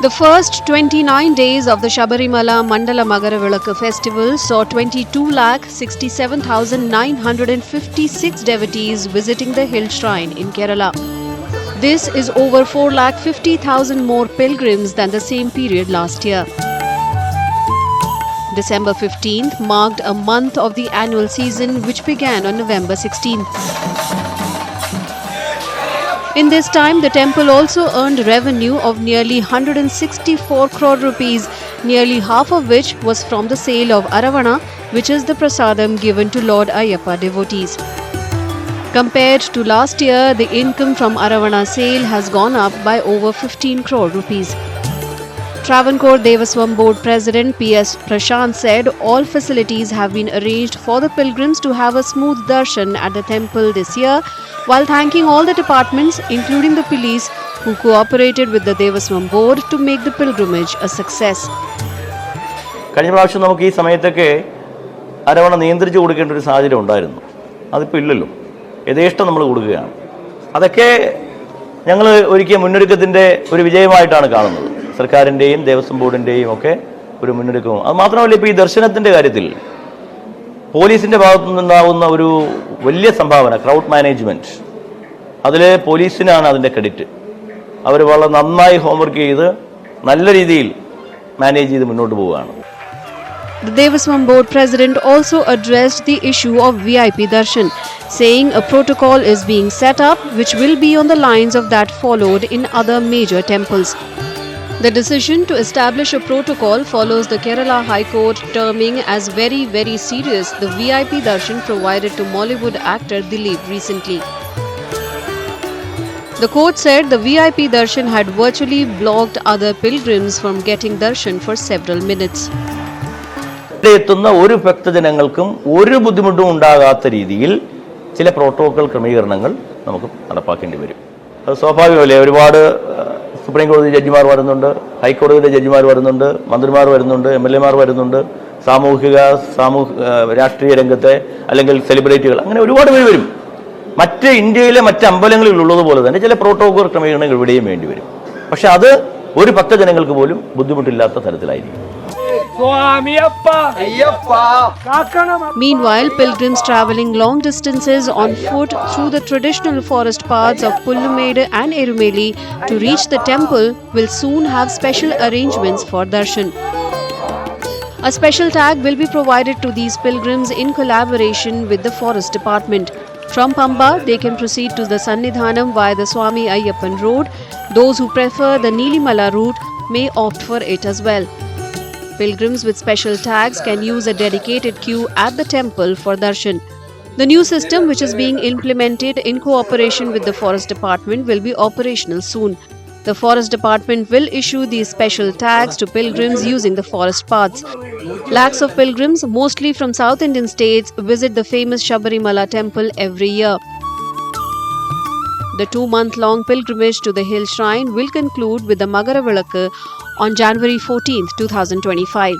The first 29 days of the Sabarimala Mandala Magaravilakku festival saw 22,67,956 devotees visiting the hill shrine in Kerala. This is over 4,50,000 more pilgrims than the same period last year. December 15th marked a month of the annual season which began on November 16th. In this time, the temple also earned revenue of nearly 164 crore rupees, nearly half of which was from the sale of Aravana, which is the prasadam given to Lord Ayyappa devotees. Compared to last year, the income from Aravana sale has gone up by over 15 crore rupees. Travancore Devaswam Board President P.S. Prashant said all facilities have been arranged for the pilgrims to have a smooth darshan at the temple this year, while thanking all the departments, including the police, who cooperated with the Devaswam Board to make the pilgrimage a success. കഴിഞ്ഞ പ്രാവശ്യം നമുക്ക് ഈ സമയത്തൊക്കെ അരവണ നിയന്ത്രിച്ച് കൊടുക്കേണ്ട ഒരു സാഹചര്യം ഉണ്ടായിരുന്നു. അതിപ്പോൾ ഇല്ലല്ലോ. യഥേഷ്ടം നമ്മൾ കൊടുക്കുകയാണ്. അതൊക്കെ ഞങ്ങൾ ഒരുക്കിയ മുന്നൊരുക്കത്തിൻ്റെ ഒരു വിജയമായിട്ടാണ് കാണുന്നത്. സർക്കാരിൻ്റെയും ദേവസ്വം ബോർഡിൻ്റെയും ഒക്കെ ഒരു മുന്നൊരുക്കവും. അത് മാത്രമല്ല, ഇപ്പോൾ ഈ ദർശനത്തിൻ്റെ കാര്യത്തിൽ പോലീസിൻ്റെ ഭാഗത്തു നിന്നുണ്ടാകുന്ന ഒരു വലിയ സംഭാവന, ക്രൗഡ് മാനേജ്മെൻറ്റ്, അതിൽ പോലീസിനാണ് അതിൻ്റെ ക്രെഡിറ്റ്. അവർ വളരെ നന്നായി ഹോംവർക്ക് ചെയ്ത് നല്ല രീതിയിൽ മാനേജ് ചെയ്ത് മുന്നോട്ട് പോവുകയാണ്. The Devaswam Board President also addressed the issue of VIP darshan, saying a protocol is being set up which will be on the lines of that followed in other major temples. The decision to establish a protocol follows the Kerala High Court terming as very serious the VIP darshan provided to Mollywood actor Dileep recently. The court said the VIP darshan had virtually blocked other pilgrims from getting darshan for several minutes. എത്തുന്ന ഒരു ഭക്തജനങ്ങൾക്കും ഒരു ബുദ്ധിമുട്ടും ഉണ്ടാകാത്ത രീതിയിൽ ചില protocol ക്രമീകരണങ്ങൾ നമുക്ക് നടപ്പാക്കേണ്ടി വരും. അത് സ്വാഭാവികമല്ലേ. ഒരുപാട് സുപ്രീം കോടതി ജഡ്ജിമാർ വരുന്നുണ്ട്, ഹൈക്കോടതിയുടെ ജഡ്ജിമാർ വരുന്നുണ്ട്, മന്ത്രിമാർ വരുന്നുണ്ട്, MLA മാർ വരുന്നുണ്ട്, രാഷ്ട്രീയ രംഗത്തെ അല്ലെങ്കിൽ സെലിബ്രിറ്റികൾ, അങ്ങനെ ഒരുപാട് പേര് വരും. മറ്റ് ഇന്ത്യയിലെ മറ്റ് അമ്പലങ്ങളിൽ ഉള്ളതുപോലെ തന്നെ ചില പ്രോട്ടോകോൾ ക്രമീകരണങ്ങൾ ഇവിടെയും വേണ്ടി വരും. പക്ഷെ അത് ഒരു ഭക്തജനങ്ങൾക്ക് പോലും ബുദ്ധിമുട്ടില്ലാത്ത തരത്തിലായിരിക്കും. Meanwhile, pilgrims travelling long distances on foot through the traditional forest paths of Pullumede and Erumeli to reach the temple will soon have special arrangements for darshan. A special tag will be provided to these pilgrims in collaboration with the forest department. From Pamba, they can proceed to the Sannidhanam via the Swami Ayyappan road. Those who prefer the Neelimala route may opt for it as well. Pilgrims with special tags can use a dedicated queue at the temple for darshan. The new system, which is being implemented in cooperation with the Forest Department, will be operational soon. The Forest Department will issue these special tags to pilgrims using the forest paths. Lakhs of pilgrims, mostly from South Indian states, visit the famous Sabarimala temple every year. The 2-month-long pilgrimage to the hill shrine will conclude with the Magaravilakku on January 14, 2025.